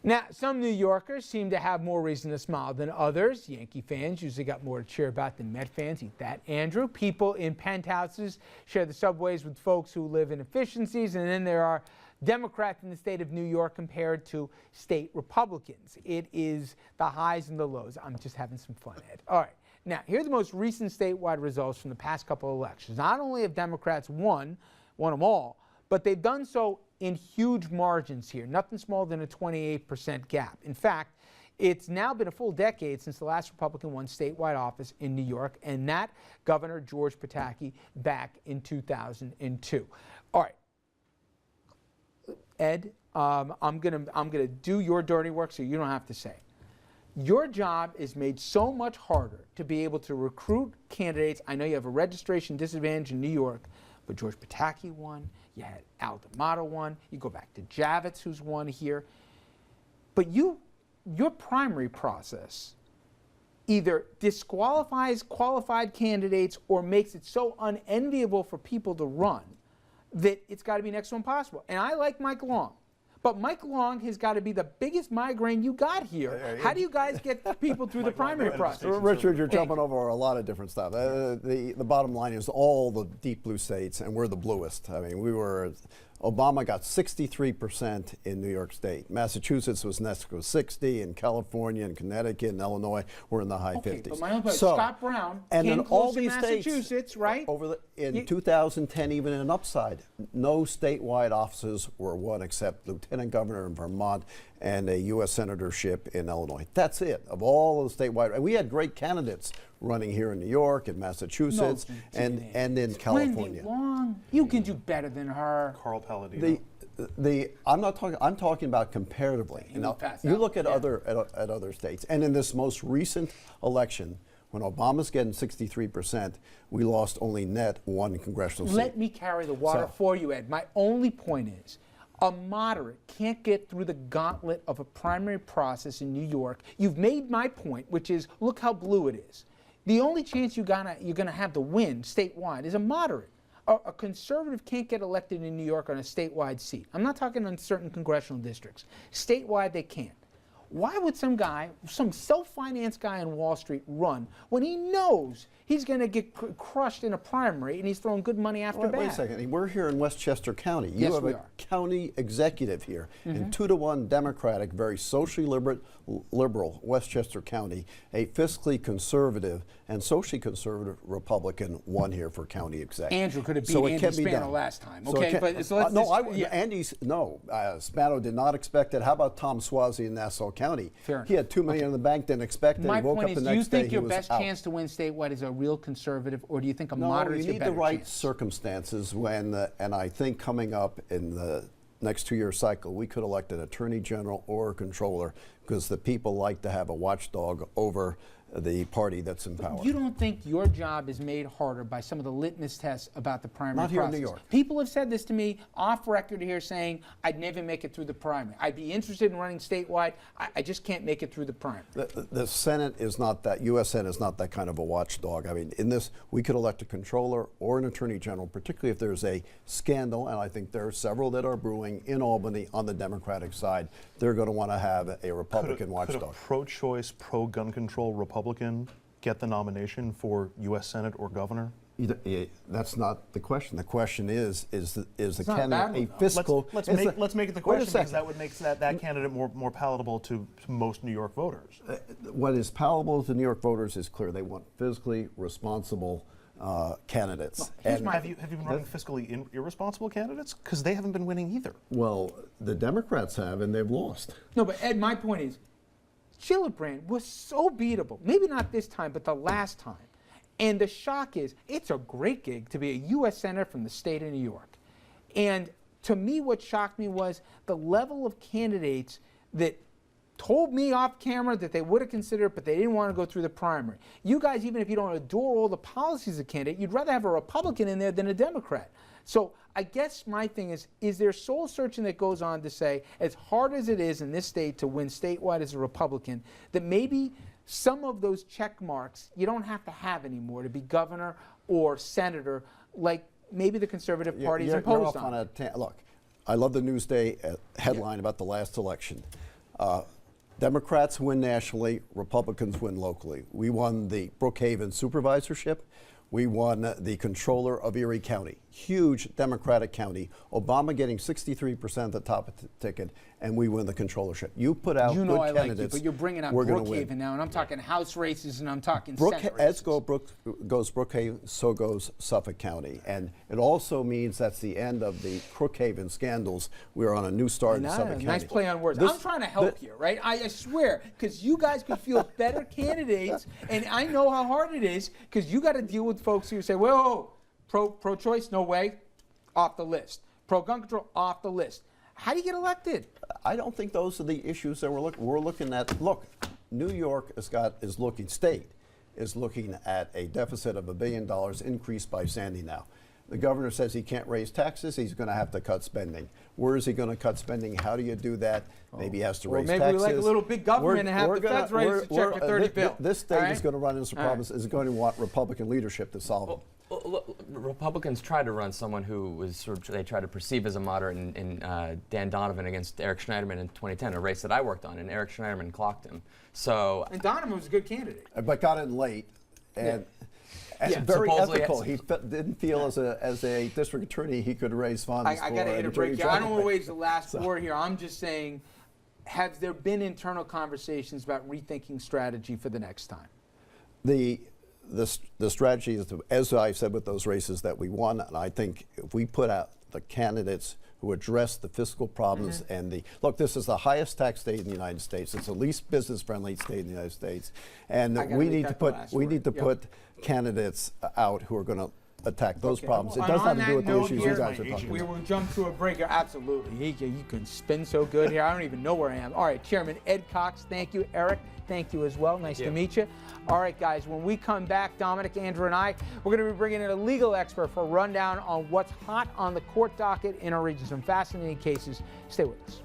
Now, some New Yorkers seem to have more reason to smile than others. Yankee fans usually got more to cheer about than Met fans. Eat that, Andrew. People in penthouses share the subways with folks who live in efficiencies. And then there are Democrats in the state of New York compared to state Republicans. It is the highs and the lows. I'm just having some fun, Ed. All right. Now, here are the most recent statewide results from the past couple of elections. Not only have Democrats won them all, but they've done so in huge margins here, nothing smaller than a 28% gap. In fact, it's now been a full decade since the last Republican won statewide office in New York, and that Governor George Pataki back in 2002. All right, Ed, I'm gonna do your dirty work so you don't have to say it. Your job is made so much harder to be able to recruit candidates. I know you have a registration disadvantage in New York, but George Pataki won. You had Al D'Amato won. You go back to Javits, who's won here. But your primary process either disqualifies qualified candidates or makes it so unenviable for people to run that it's got to be next to impossible. And I like Mike Long. But Mike Long has got to be the biggest migraine you got here. How do you guys get people through the primary process? Richard, you're jumping over a lot of different stuff. The bottom line is all the deep blue states, and we're the bluest. I mean, Obama got 63% in New York State. Massachusetts was next with 60, and California and Connecticut and Illinois were in the high 50s. But my own Scott Brown and came in close all to these Massachusetts, states, right? In 2010, even in an upside, no statewide offices were won except lieutenant governor in Vermont and a U.S. senatorship in Illinois. That's it. Of all of the statewide, and we had great candidates running here in New York and Massachusetts and in California. Wendy Long, you can do better than her. Carl Palladino. I'm talking about comparatively. You look at other states, and in this most recent election, when Obama's getting 63%, we lost only net one congressional seat. Let me carry the water for you, Ed. My only point is, a moderate can't get through the gauntlet of a primary process in New York. You've made my point, which is, look how blue it is. The only chance you're gonna have to win statewide is a moderate. A conservative can't get elected in New York on a statewide seat. I'm not talking on certain congressional districts. Statewide, they can't. Why would some self-financed guy on Wall Street run when he knows he's going to get crushed in a primary and he's throwing good money after bad? Wait a second. We're here in Westchester County. You have a county executive here in 2-to-1 Democratic, very socially liberal Westchester County, a fiscally conservative and socially conservative Republican won here for county executive. Andrew could have beat Andy Spano last time. Okay, Spano did not expect it. How about Tom Suozzi in Nassau County? Fair he had $2 million in the bank, didn't expect it. My he woke point up is, the do you next day, think your he was best out. chance to win statewide is a real conservative, or do you think a moderate is your better chance? You need the right circumstances when, and I think coming up in the next 2-year cycle, we could elect an attorney general or a controller because the people like to have a watchdog over the party that's in power. You don't think your job is made harder by some of the litmus tests about the primary process? Not here in New York. People have said this to me off record here, saying I'd never make it through the primary. I'd be interested in running statewide. I just can't make it through the primary. The Senate is not that, U.S. Senate is not that kind of a watchdog. I mean, in this, we could elect a controller or an attorney general, particularly if there's a scandal, and I think there are several that are brewing in Albany on the Democratic side. They're going to want to have a Republican watchdog. Could a pro-choice, pro-gun control Republican get the nomination for U.S. Senate or governor? That's not the question. The question is the candidate a fiscal? Let's make it the question, because that would make that candidate more palatable to most New York voters. What is palatable to New York voters is clear. They want fiscally responsible candidates. Have you been running fiscally irresponsible candidates? Because they haven't been winning either. Well, the Democrats have, and they've lost. No, but Ed, my point is, Gillibrand was so beatable. Maybe not this time, but the last time. And the shock is, it's a great gig to be a U.S. Senator from the state of New York. And to me, what shocked me was the level of candidates that told me off camera that they would have considered, but they didn't want to go through the primary. You guys, even if you don't adore all the policies of the candidate, you'd rather have a Republican in there than a Democrat. So I guess my thing is there soul searching that goes on to say, as hard as it is in this state to win statewide as a Republican, that maybe some of those check marks you don't have to have anymore to be governor or senator, like maybe the conservative party's imposed on. Look, I love the Newsday headline about the last election. Democrats win nationally, Republicans win locally. We won the Brookhaven supervisorship. We won the controller of Erie County, huge Democratic county. Obama getting 63% of the top of the ticket, and we win the controllership. You put out You know I good like candidates. you, but you're bringing out we're gonna win. Brookhaven now, and I'm talking House races, and I'm talking Senate races. As goes Brookhaven, so goes Suffolk County. And it also means that's the end of the Brookhaven scandals. We're on a new start in Suffolk County. Nice play on words. I'm trying to help here, right? I swear, because you guys could feel better candidates, and I know how hard it is, because you got to deal with folks who say, whoa, pro-choice, no way, off the list. Pro-gun control, off the list. How do you get elected? I don't think those are the issues that we're looking at. Look, New York is looking at a deficit of $1 billion increased by Sandy now. The governor says he can't raise taxes. He's going to have to cut spending. Where is he going to cut spending? How do you do that? Maybe he has to raise taxes. Maybe we like a little big government and have the feds raise the check for 30 billion. This state is going to run into some problems. Is going to want Republican leadership to solve them. Well, look, Republicans tried to run someone who was they tried to perceive as a moderate in Dan Donovan against Eric Schneiderman in 2010, a race that I worked on, and Eric Schneiderman clocked him. So and Donovan was a good candidate, but got in late, and very ethical. He didn't feel as a district attorney he could raise funds. I got to hit a break here. I don't want to waste the last word here. I'm just saying, have there been internal conversations about rethinking strategy for the next time? The strategy is, as I said, with those races that we won, and I think if we put out the candidates who address the fiscal problems and look, this is the highest tax state in the United States. It's the least business-friendly state in the United States, and we need to put candidates out who are going to attack those problems. It doesn't have to do with the issues you guys are talking about. We will jump to a break here. Absolutely. You can spin so good here. I don't even know where I am. All right, Chairman Ed Cox, thank you. Eric, thank you as well. Nice to meet you. All right, guys, when we come back, Dominic, Andrew, and I, we're going to be bringing in a legal expert for a rundown on what's hot on the court docket in our region. Some fascinating cases. Stay with us.